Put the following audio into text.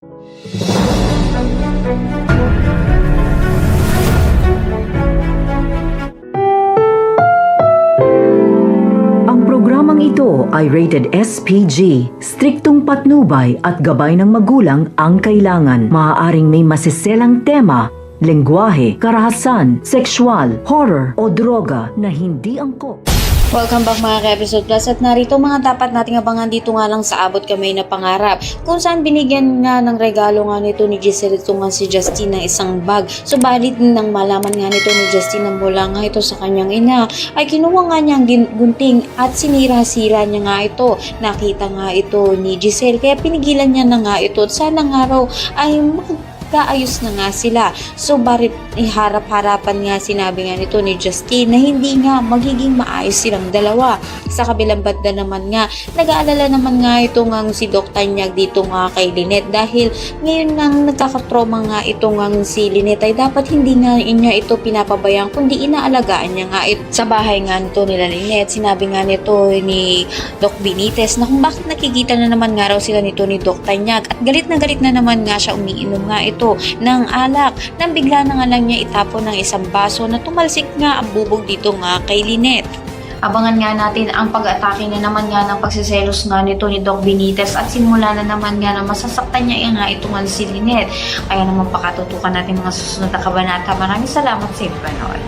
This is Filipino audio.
Ang programang ito ay rated SPG, striktong patnubay at gabay ng magulang ang kailangan. Maaaring may masiselang tema, lengguwahe, karahasan, sexual, horror o droga na hindi angkop. Welcome back mga ka-episode plus at narito mga dapat nating abangan dito nga lang sa Abot Kamay na Pangarap kung saan binigyan nga ng regalo nga nito ni Giselle ito nga si Justine ng isang bag. Subalit nang malaman nga nito ni Justine na mula nga ito sa kanyang ina ay kinuha nga niya ang gunting at sinira-sira niya nga ito. Nakita nga ito ni Giselle kaya pinigilan niya na nga ito at sana nga raw ay kaayos na nga sila. So barit iharap-harapan nga sinabi nga nito ni Justine na hindi nga magiging maayos silang dalawa. Sa kabilang banda naman nga, nag-aalala naman nga ito nga si Doc Tanyag dito nga kay Lynette dahil ngayon nga nagkakatroma nga ito nga si Lynette ay dapat hindi nga niya ito pinapabayaan kundi inaalagaan niya nga ito. Sa bahay nga nito nila Lynette, sinabi nga nito ni Doc Benitez na kung bakit nakikita na naman nga raw sila nito ni Doc Tanyag at galit na naman nga siya umiinom nga ito ng alak nang bigla na nga lang niya itapon ng isang baso na tumalsik nga ang bubog dito nga kay Lynette. Abangan nga natin ang pag-atake na naman nga ng pagsiselos nga nito ni Doc Benitez at simula na naman nga na masasaktan niya nga ito nga si Lynette. Kaya naman pakatutukan natin mga susunod na kabanata. Maraming salamat sa inyo panood.